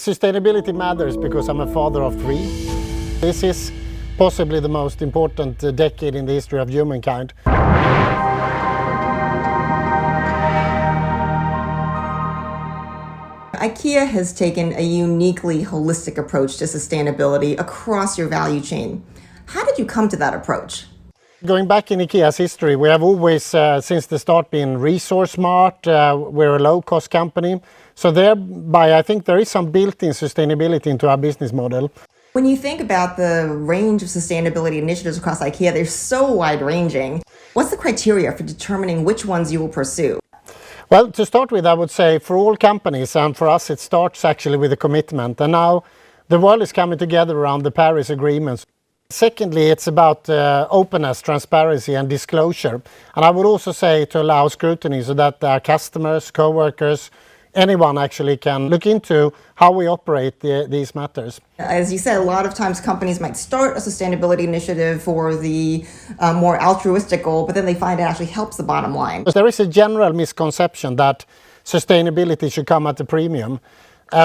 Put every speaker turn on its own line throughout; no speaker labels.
Sustainability matters because I'm a father of three. This is possibly the most important decade in the history of humankind.
IKEA has taken a uniquely holistic approach to sustainability across your value chain. How did you come to that approach?
Going back in IKEA's history, we have always, since the start, been resource smart. We're a low-cost company. So thereby, I think there is some built-in sustainability into our business model.
When you think about the range of sustainability initiatives across IKEA, they're so wide-ranging. What's the criteria for determining which ones you will pursue?
Well, to start with, I would say for all companies, and for us, it starts actually with a commitment. And now the world is coming together around the Paris Agreement. Secondly, it's about openness, transparency and disclosure. And I would also say to allow scrutiny so that our customers, co-workers, anyone actually can look into how we operate these matters.
As you said, a lot of times companies might start a sustainability initiative for the more altruistic goal, but then they find it actually helps the bottom line.
There is a general misconception that sustainability should come at a premium.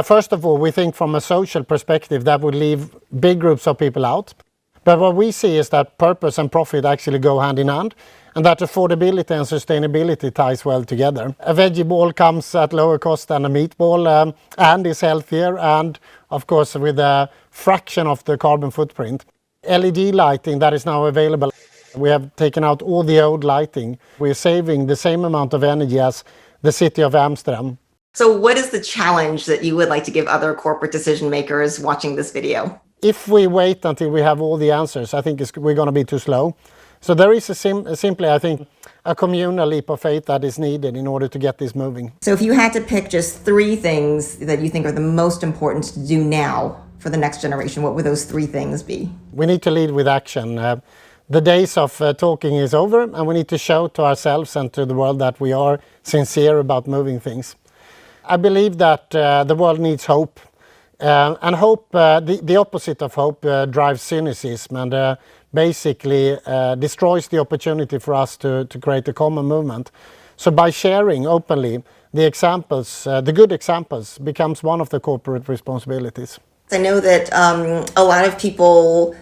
First of all, we think from a social perspective that would leave big groups of people out. But what we see is that purpose and profit actually go hand in hand, and that affordability and sustainability ties well together. A veggie ball comes at lower cost than a meatball and is healthier, and of course with a fraction of the carbon footprint. LED lighting that is now available. We have taken out all the old lighting. We're saving the same amount of energy as the city of Amsterdam.
So what is the challenge that you would like to give other corporate decision makers watching this video?
If we wait until we have all the answers, I think we're going to be too slow. So there is simply, I think, a communal leap of faith that is needed in order to get this moving.
So if you had to pick just three things that you think are the most important to do now for the next generation, what would those three things be?
We need to lead with action. The days of talking is over, and we need to show to ourselves and to the world that we are sincere about moving things. I believe that the world needs hope. And hope, the opposite of hope, drives cynicism and basically destroys the opportunity for us to create a common movement. So by sharing openly the examples, the good examples, becomes one of the corporate responsibilities.
I know that a lot of people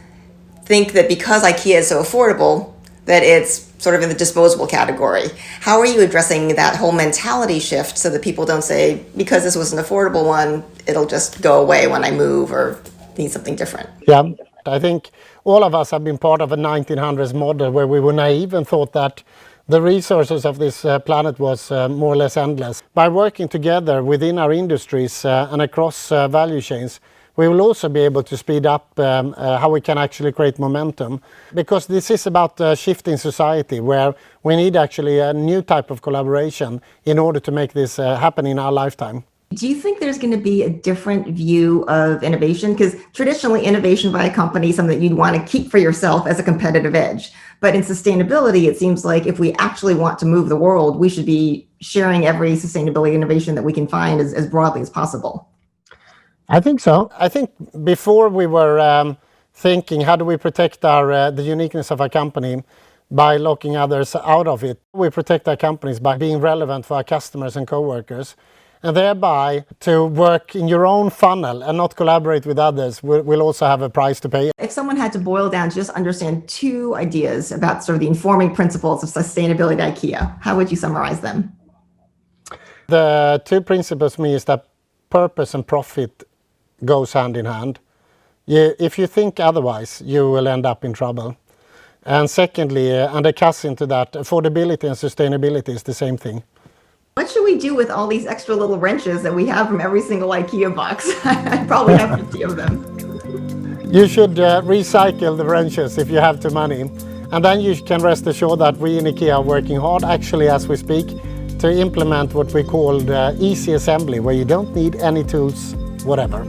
think that because IKEA is so affordable, that it's sort of in the disposable category. How are you addressing that whole mentality shift so that people don't say, because this was an affordable one, it'll just go away when I move or need something different?
Yeah, I think all of us have been part of a 1900s model where we were naive and thought that the resources of this planet was more or less endless. By working together within our industries and across value chains, we will also be able to speed up how we can actually create momentum, because this is about shifting society where we need actually a new type of collaboration in order to make this happen in our lifetime.
Do you think there's going to be a different view of innovation? Because traditionally innovation by a company is something that you'd want to keep for yourself as a competitive edge. But in sustainability, it seems like if we actually want to move the world, we should be sharing every sustainability innovation that we can find as broadly as possible.
I think so. I think before we were thinking, how do we protect the uniqueness of our company by locking others out of it? We protect our companies by being relevant for our customers and co-workers, and thereby to work in your own funnel and not collaborate with others will also have a price to pay.
If someone had to boil down to just understand two ideas about sort of the informing principles of sustainability at IKEA, how would you summarize them?
The two principles for me is that purpose and profit goes hand in hand. If you think otherwise, you will end up in trouble. And secondly, and a cousin to that, affordability and sustainability is the same thing.
What should we do with all these extra little wrenches that we have from every single IKEA box? I probably have 50 of them.
You should recycle the wrenches if you have the money. And then you can rest assured that we in IKEA are working hard, actually as we speak, to implement what we call easy assembly, where you don't need any tools, whatever.